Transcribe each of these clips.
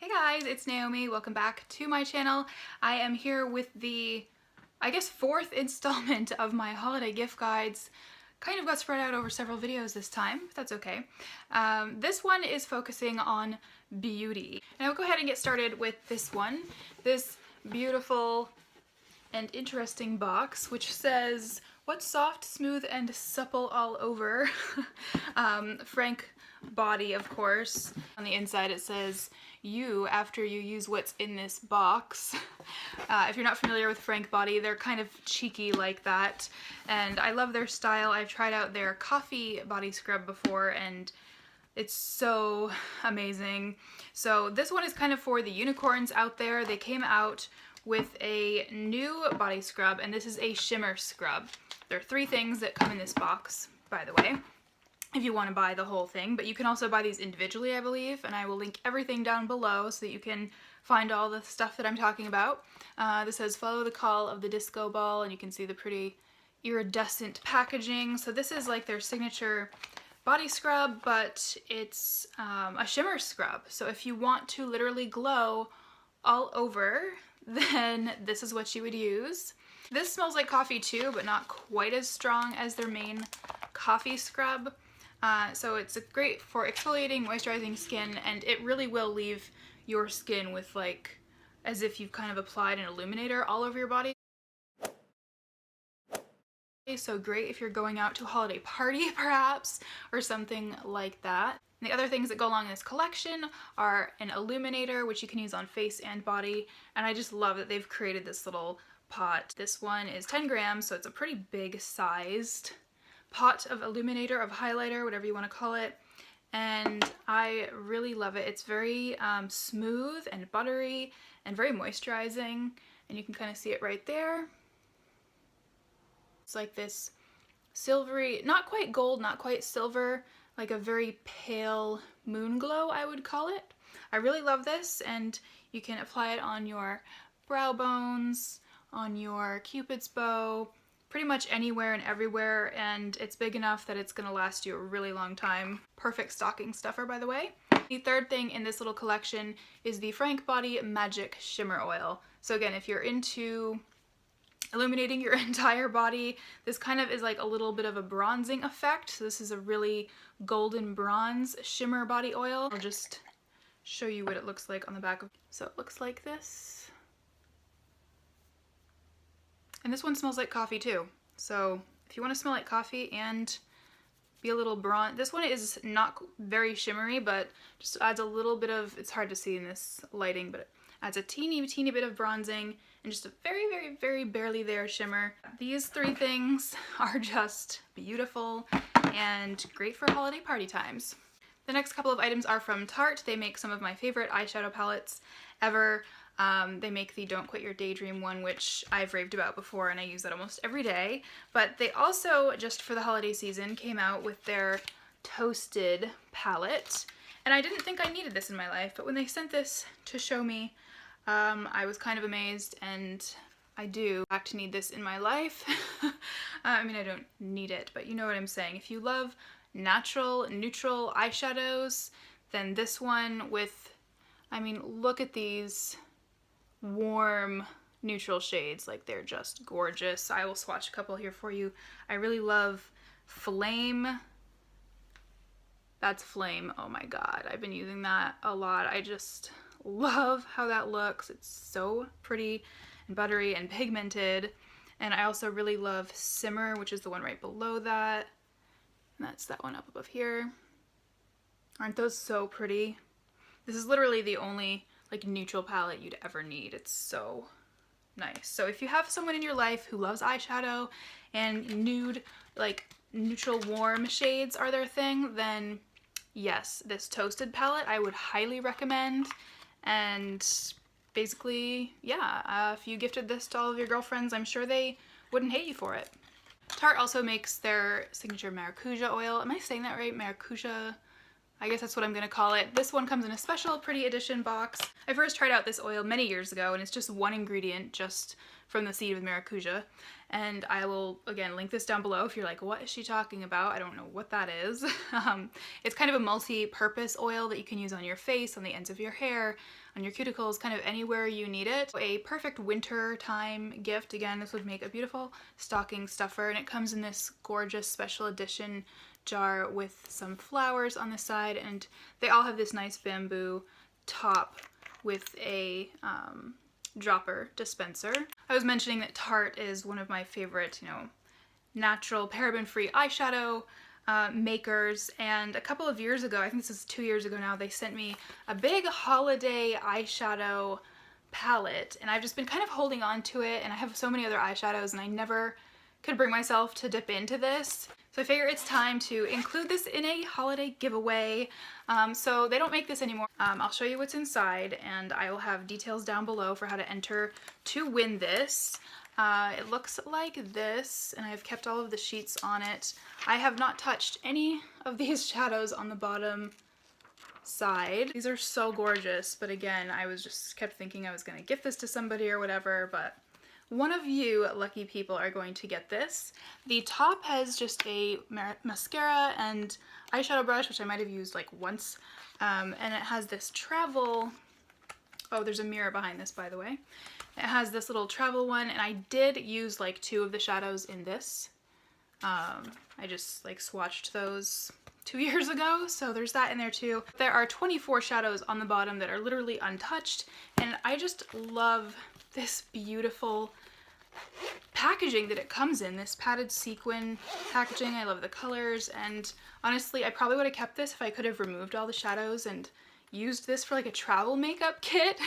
Hey guys, it's Naomi. Welcome back to my channel. I am here with the, I guess, fourth installment of my holiday gift guides. Kind of got spread out over several videos this time, but that's okay. This one is focusing on beauty. And I'll go ahead and get started with this one. This beautiful and interesting box, which says, "What's soft, smooth, and supple all over?" Frank body, of course. On the inside it says, "You, after you use what's in this box." If you're not familiar with Frank body, they're kind of cheeky like that, and I love their style. I've tried out their coffee body scrub before, and it's so amazing. So this one is kind of for the unicorns out there. They came out with a new body scrub, and this is a shimmer scrub. There are 3 things that come in this box, by the way, if you want to buy the whole thing, but you can also buy these individually, I believe, and I will link everything down below so that you can find all the stuff that I'm talking about. This says, "Follow the call of the disco ball," and you can see the pretty iridescent packaging. So this is like their signature body scrub, but it's a shimmer scrub. So if you want to literally glow all over, then this is what you would use. This smells like coffee too, but not quite as strong as their main coffee scrub. So it's great for exfoliating, moisturizing skin, and it really will leave your skin with like, as if you've kind of applied an illuminator all over your body. So great if you're going out to a holiday party perhaps, or something like that. And the other things that go along in this collection are an illuminator, which you can use on face and body, and I just love that they've created this little pot. This one is 10 grams, so it's a pretty big sized pot of illuminator, of highlighter, whatever you want to call it, and I really love it. It's very smooth and buttery and very moisturizing, and you can kind of see it right there. It's like this silvery, not quite gold, not quite silver, like a very pale moon glow, I would call it. I really love this, and you can apply it on your brow bones, on your cupid's bow, pretty much anywhere and everywhere, and it's big enough that it's gonna last you a really long time. Perfect stocking stuffer, by the way. The third thing in this little collection is the Frank Body Magic Shimmer Oil. So again, if you're into illuminating your entire body, this kind of is like a little bit of a bronzing effect. So this is a really golden bronze shimmer body oil. I'll just show you what it looks like on the back of. So it looks like this. And this one smells like coffee too. So if you want to smell like coffee and be a little bronze, this one is not very shimmery, but just adds a little bit of, it's hard to see in this lighting, but it adds a teeny bit of bronzing and just a very barely there shimmer. These 3 things are just beautiful and great for holiday party times. The next couple of items are from Tarte. They make some of my favorite eyeshadow palettes ever. They make the Don't Quit Your Daydream one, which I've raved about before, and I use that almost every day. But they also, just for the holiday season, came out with their Toasted palette. And I didn't think I needed this in my life, but when they sent this to show me, I was kind of amazed, and I do in fact need this in my life. I mean, I don't need it, but you know what I'm saying. If you love natural, neutral eyeshadows, then this one with, I mean, look at these warm neutral shades. Like, they're just gorgeous. I will swatch a couple here for you. I really love Flame. That's Flame. Oh my god, I've been using that a lot. I just love how that looks. It's so pretty and buttery and pigmented. And I also really love Shimmer, which is the one right below that. And that's that one up above here. Aren't those so pretty? This is literally the only like neutral palette you'd ever need. It's so nice. So if you have someone in your life who loves eyeshadow and nude, like neutral warm shades are their thing, then yes, this Toasted palette I would highly recommend. And basically, yeah, if you gifted this to all of your girlfriends, I'm sure they wouldn't hate you for it. Tarte also makes their signature Maracuja oil. Am I saying that right? Maracuja? I guess that's what I'm gonna call it. This one comes in a special pretty edition box. I first tried out this oil many years ago, and it's just one ingredient, just from the seed of maracuja. and I will, again, link this down below if you're like, what is she talking about? I don't know what that is. It's kind of a multi-purpose oil that you can use on your face, on the ends of your hair, on your cuticles, kind of anywhere you need it. A perfect winter time gift. Again, this would make a beautiful stocking stuffer, and it comes in this gorgeous special edition jar with some flowers on the side, and they all have this nice bamboo top with a dropper dispenser. I was mentioning that Tarte is one of my favorite, you know, natural paraben-free eyeshadow makers, and a couple of years ago, I think this is 2 years ago now, they sent me a big holiday eyeshadow palette, and I've just been kind of holding on to it, and I have so many other eyeshadows and I never could bring myself to dip into this. So I figure it's time to include this in a holiday giveaway. So they don't make this anymore. I'll show you what's inside, and I will have details down below for how to enter to win this. It looks like this, and I've kept all of the sheets on it. I have not touched any of these shadows on the bottom side. These are so gorgeous, but again, I was just kept thinking I was gonna gift this to somebody or whatever, but one of you lucky people are going to get this. The top has just a mascara and eyeshadow brush, which I might have used like once, and it has this travel, oh, there's a mirror behind this, by the way. It has this little travel one, and I did use like 2 of the shadows in this. I just like swatched those 2 years ago, so there's that in there too. There are 24 shadows on the bottom that are literally untouched, and I just love this beautiful packaging that it comes in, this padded sequin packaging. I love the colors, and honestly, I probably would have kept this if I could have removed all the shadows and used this for like a travel makeup kit,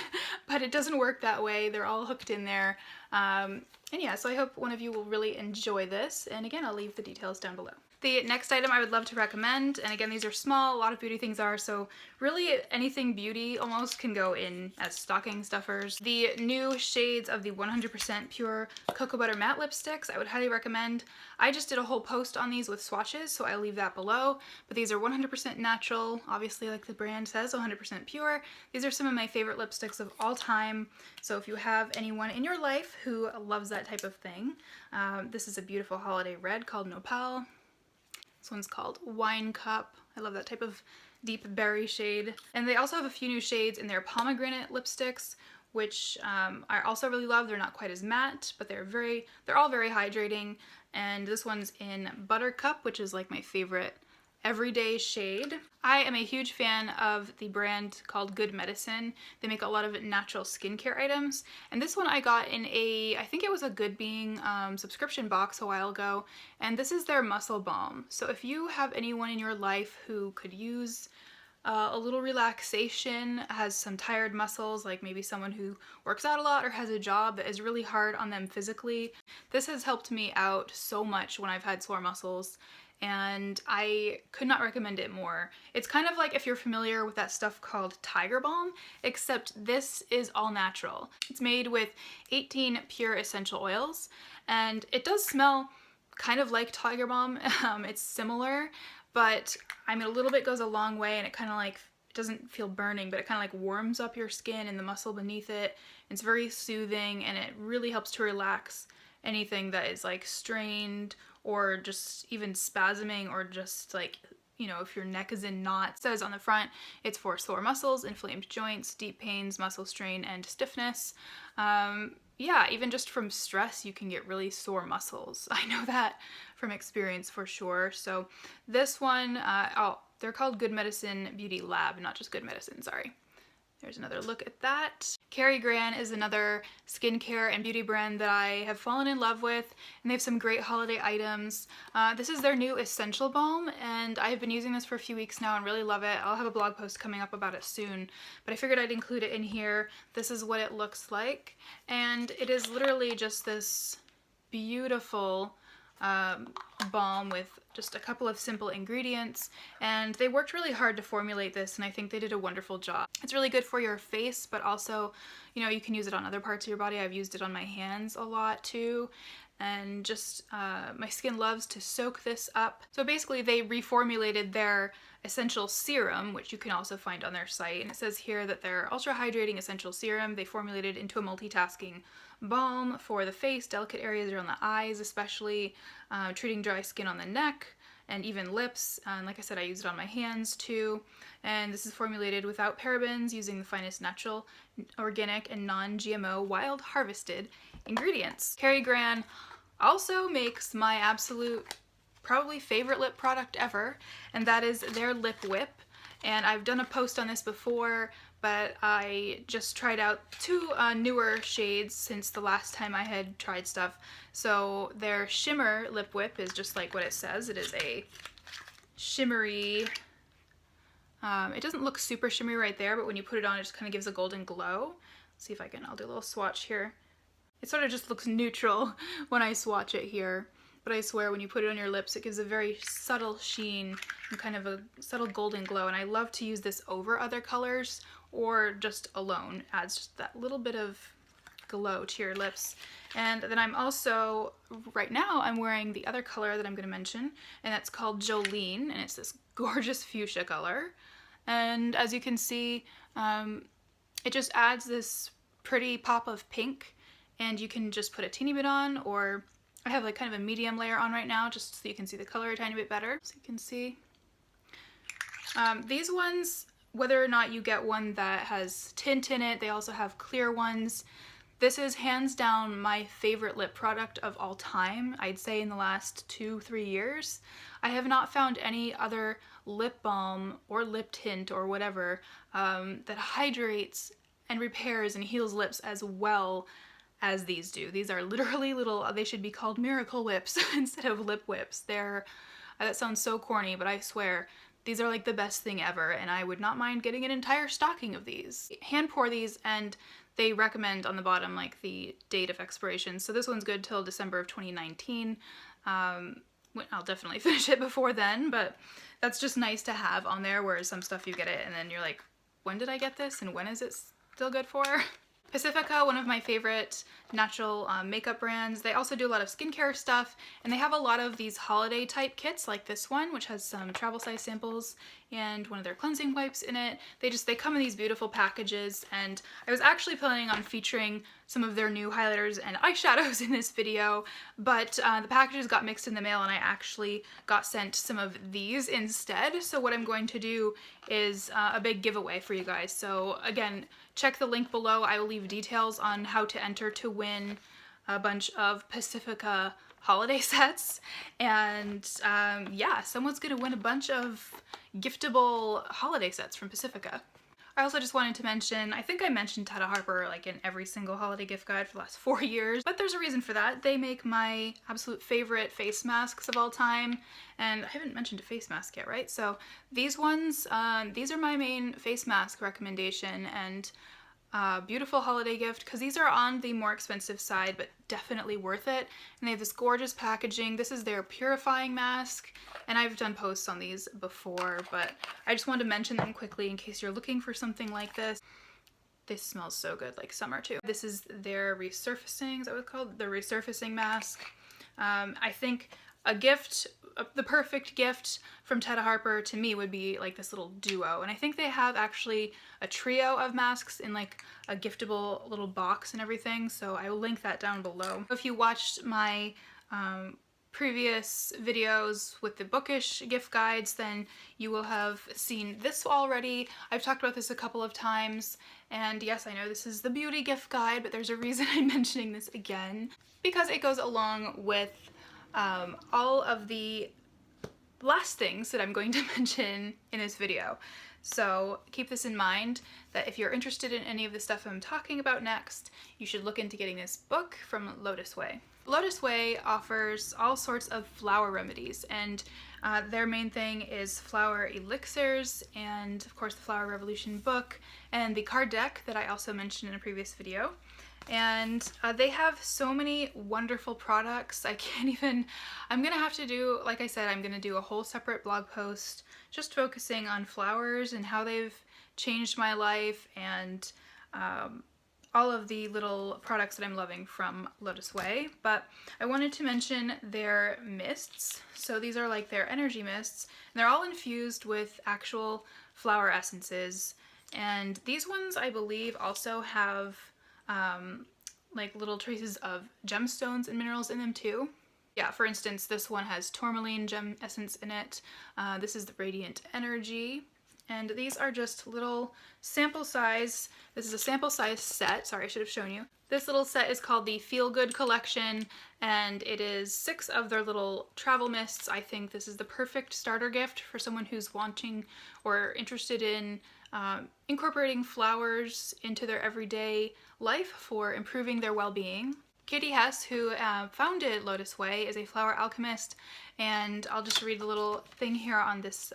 but it doesn't work that way. They're all hooked in there. And yeah, so I hope one of you will really enjoy this, and again, I'll leave the details down below. The next item I would love to recommend, and again, these are small, a lot of beauty things are, so really anything beauty almost can go in as stocking stuffers. The new shades of the 100% pure Cocoa Butter Matte Lipsticks, I would highly recommend. I just did a whole post on these with swatches, so I'll leave that below, but these are 100% natural, obviously like the brand says, 100% pure. These are some of my favorite lipsticks of all time, so if you have anyone in your life who loves that type of thing, this is a beautiful holiday red called Nopal. This one's called Wine Cup. I love that type of deep berry shade. And they also have a few new shades in their pomegranate lipsticks, which I also really love. They're not quite as matte, but they're all very hydrating. And this one's in Buttercup, which is like my favorite everyday shade. I am a huge fan of the brand called Good Medicine. They make a lot of natural skincare items, and this one I got in I think it was a Good Being subscription box a while ago, and this is their muscle balm. So if you have anyone in your life who could use a little relaxation, has some tired muscles, like maybe someone who works out a lot or has a job that is really hard on them physically, this has helped me out so much when I've had sore muscles, and I could not recommend it more. It's kind of like if you're familiar with that stuff called Tiger Balm, except this is all natural. It's made with 18 pure essential oils, and it does smell kind of like Tiger Balm. It's similar, but I mean, a little bit goes a long way, and it kind of like, it doesn't feel burning, but it kind of like warms up your skin and the muscle beneath it. It's very soothing, and it really helps to relax anything that is like strained or just even spasming, or just like, you know, if your neck is in knots. It says on the front, it's for sore muscles, inflamed joints, deep pains, muscle strain, and stiffness. Yeah, even just from stress, you can get really sore muscles. I know that from experience for sure. So this one, they're called Good Medicine Beauty Lab, not just Good Medicine, sorry. There's another look at that. Gran is another skincare and beauty brand that I have fallen in love with, and they have some great holiday items. This is their new Essential Balm, and I have been using this for a few weeks now and really love it. I'll have a blog post coming up about it soon, but I figured I'd include it in here. This is what it looks like, and it is literally just this beautiful balm with just a couple of simple ingredients, and they worked really hard to formulate this, and I think they did a wonderful job. It's really good for your face, but also, you know, you can use it on other parts of your body. I've used it on my hands a lot too, and just my skin loves to soak this up. So basically they reformulated their essential serum, which you can also find on their site, and it says here that their ultra hydrating essential serum they formulated into a multitasking balm for the face, delicate areas around the eyes especially, treating dry skin on the neck and even lips, and like I said, I use it on my hands too. And this is formulated without parabens, using the finest natural, organic, and non-GMO wild harvested ingredients. Gran also makes my absolute probably favorite lip product ever, and that is their lip whip. And I've done a post on this before, but I just tried out two newer shades since the last time I had tried stuff. So their Shimmer lip whip is just like what it says. It is a shimmery, it doesn't look super shimmery right there, but when you put it on it just kind of gives a golden glow. Let's see if I'll do a little swatch here. It sort of just looks neutral when I swatch it here, but I swear when you put it on your lips it gives a very subtle sheen and kind of a subtle golden glow, and I love to use this over other colors or just alone. It adds just that little bit of glow to your lips. And then I'm also, right now, I'm wearing the other color that I'm going to mention, and that's called Jolene, and it's this gorgeous fuchsia color. And as you can see, it just adds this pretty pop of pink, and you can just put a teeny bit on, or I have like kind of a medium layer on right now just so you can see the color a tiny bit better. So you can see. These ones, whether or not you get one that has tint in it, they also have clear ones. This is hands down my favorite lip product of all time, I'd say in the last 2-3 years. I have not found any other lip balm or lip tint or whatever that hydrates and repairs and heals lips as well as these do. These are literally little, they should be called miracle whips instead of lip whips. They're, that sounds so corny, but I swear, these are like the best thing ever, and I would not mind getting an entire stocking of these. Hand pour these, and they recommend on the bottom like the date of expiration. So this one's good till December of 2019. I'll definitely finish it before then, but that's just nice to have on there, whereas some stuff you get it and then you're like, when did I get this and when is it still good for? Pacifica, one of my favorite natural makeup brands. They also do a lot of skincare stuff, and they have a lot of these holiday type kits like this one, which has some travel size samples and one of their cleansing wipes in it. They come in these beautiful packages, and I was actually planning on featuring some of their new highlighters and eyeshadows in this video, but the packages got mixed in the mail and I actually got sent some of these instead. So what I'm going to do is a big giveaway for you guys. So again, check the link below. I will leave details on how to enter to win a bunch of Pacifica holiday sets, and yeah, someone's gonna win a bunch of giftable holiday sets from Pacifica. I also just wanted to mention, I think I mentioned Tata Harper like in every single holiday gift guide for the last 4 years, but there's a reason for that. They make my absolute favorite face masks of all time, and I haven't mentioned a face mask yet, right? So these ones, these are my main face mask recommendation, and beautiful holiday gift, because these are on the more expensive side, but definitely worth it. And they have this gorgeous packaging. This is their purifying mask, and I've done posts on these before, but I just wanted to mention them quickly in case you're looking for something like this. This smells so good, like summer too. This is their resurfacing, is that what it's called? The resurfacing mask. I think a gift, the perfect gift from Tata Harper to me would be like this little duo, and I think they have actually a trio of masks in like a giftable little box and everything, so I will link that down below. If you watched my previous videos with the bookish gift guides, then you will have seen this already. I've talked about this a couple of times, and yes, I know this is the beauty gift guide, but there's a reason I'm mentioning this again, because it goes along with all of the last things that I'm going to mention in this video. So keep this in mind, that if you're interested in any of the stuff I'm talking about next, you should look into getting this book from Lotus Way. Lotus Way offers all sorts of flower remedies, and their main thing is flower elixirs, and of course the Flower Revolution book, and the card deck that I also mentioned in a previous video. And they have so many wonderful products. I can't even, I'm gonna have to do, like I said, I'm gonna do a whole separate blog post just focusing on flowers and how they've changed my life, and all of the little products that I'm loving from Lotus Way, but I wanted to mention their mists. So these are like their energy mists, and they're all infused with actual flower essences. And these ones, I believe, also have like little traces of gemstones and minerals in them too. Yeah, for instance, this one has tourmaline gem essence in it. This is the Radiant Energy. And these are just little sample size. This is a sample size set. Sorry, I should have shown you. This little set is called the Feel Good Collection, and it is 6 of their little travel mists. I think this is the perfect starter gift for someone who's wanting or interested in incorporating flowers into their everyday life for improving their well-being. Katie Hess, who founded Lotus Way, is a flower alchemist, and I'll just read the little thing here on this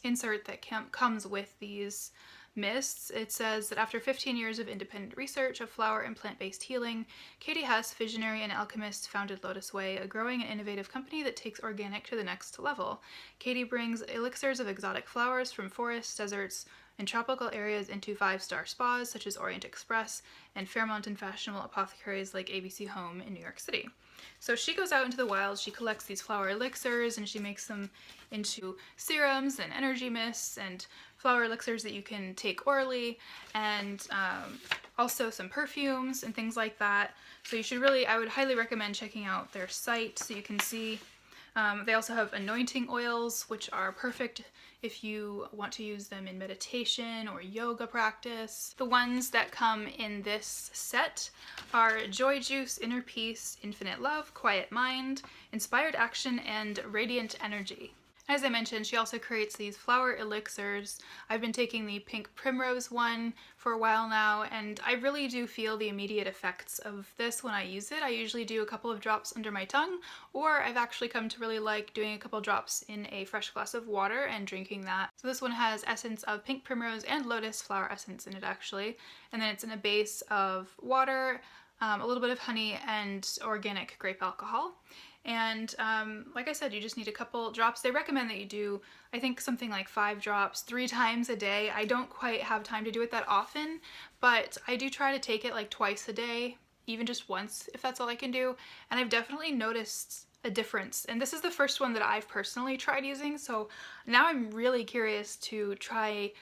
insert that comes with these mists. It says that after 15 years of independent research of flower and plant-based healing, Katie Hess, visionary and alchemist, founded Lotus Way, a growing and innovative company that takes organic to the next level. Katie brings elixirs of exotic flowers from forests, deserts, and tropical areas into 5-star spas such as Orient Express and Fairmont and fashionable apothecaries like ABC Home in New York City. So she goes out into the wild, she collects these flower elixirs, and she makes them into serums and energy mists and flower elixirs that you can take orally, and also some perfumes and things like that. So you should really, I would highly recommend checking out their site so you can see. They also have anointing oils, which are perfect if you want to use them in meditation or yoga practice. The ones that come in this set are Joy Juice, Inner Peace, Infinite Love, Quiet Mind, Inspired Action, and Radiant Energy. As I mentioned, she also creates these flower elixirs. I've been taking the pink primrose one for a while now, and I really do feel the immediate effects of this when I use it. I usually do a couple of drops under my tongue, or I've actually come to really like doing a couple drops in a fresh glass of water and drinking that. So this one has essence of pink primrose and lotus flower essence in it actually, and then it's in a base of water, a little bit of honey, and organic grape alcohol. And like I said, you just need a couple drops. They recommend that you do, I think, something like 5 drops 3 times a day. I don't quite have time to do it that often, but I do try to take it like twice a day, even just once if that's all I can do. And I've definitely noticed a difference. And this is the first one that I've personally tried using, so now I'm really curious to try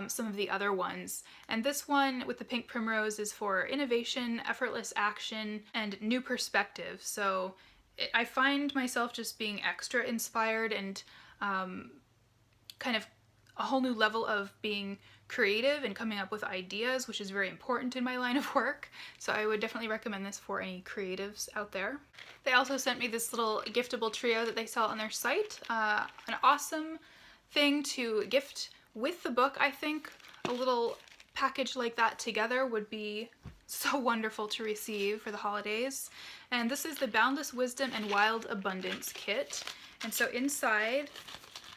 some of the other ones. And this one with the pink primrose is for innovation, effortless action, and new perspective. So I find myself just being extra inspired and kind of a whole new level of being creative and coming up with ideas, which is very important in my line of work. So I would definitely recommend this for any creatives out there. They also sent me this little giftable trio that they sell on their site. An awesome thing to gift with the book, I think. A little package like that together would be so wonderful to receive for the holidays. And this is the Boundless Wisdom and Wild Abundance kit. And so inside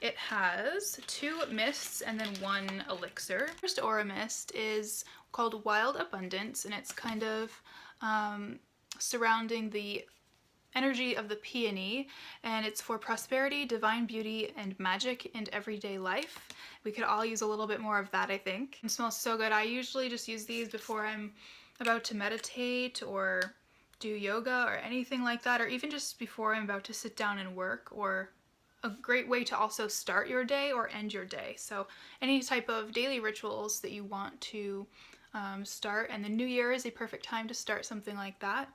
it has 2 mists and then 1 elixir. First aura mist is called Wild Abundance, and it's kind of surrounding the energy of the peony, and it's for prosperity, divine beauty, and magic in everyday life. We could all use a little bit more of that, I think. It smells so good. I usually just use these before I'm about to meditate or do yoga or anything like that, or even just before I'm about to sit down and work, or a great way to also start your day or end your day. So any type of daily rituals that you want to start, and the new year is a perfect time to start something like that.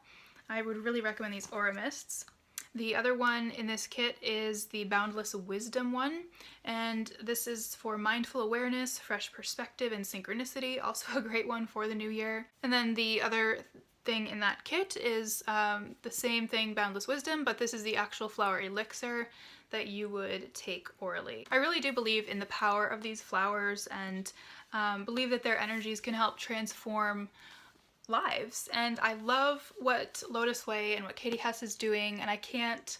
I would really recommend these aura mists. The other one in this kit is the Boundless Wisdom one, and this is for mindful awareness, fresh perspective, and synchronicity. Also a great one for the new year. And then the other thing in that kit is the same thing, Boundless Wisdom, but this is the actual flower elixir that you would take orally. I really do believe in the power of these flowers, and believe that their energies can help transform lives. And I love what Lotus Way and what Katie Hess is doing, and I can't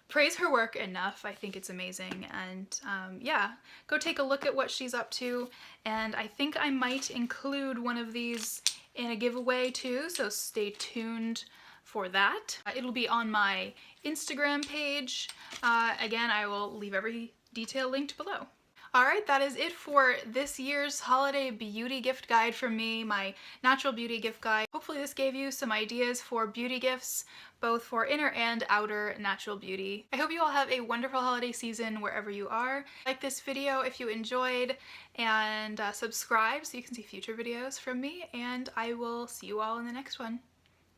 praise her work enough. I think it's amazing. And yeah, go take a look at what she's up to, and I think I might include one of these in a giveaway too, so stay tuned for that. It'll be on my Instagram page. Again, I will leave every detail linked below. Alright, that is it for this year's holiday beauty gift guide from me, my natural beauty gift guide. Hopefully this gave you some ideas for beauty gifts, both for inner and outer natural beauty. I hope you all have a wonderful holiday season wherever you are. Like this video if you enjoyed, and subscribe so you can see future videos from me, and I will see you all in the next one.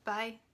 Bye!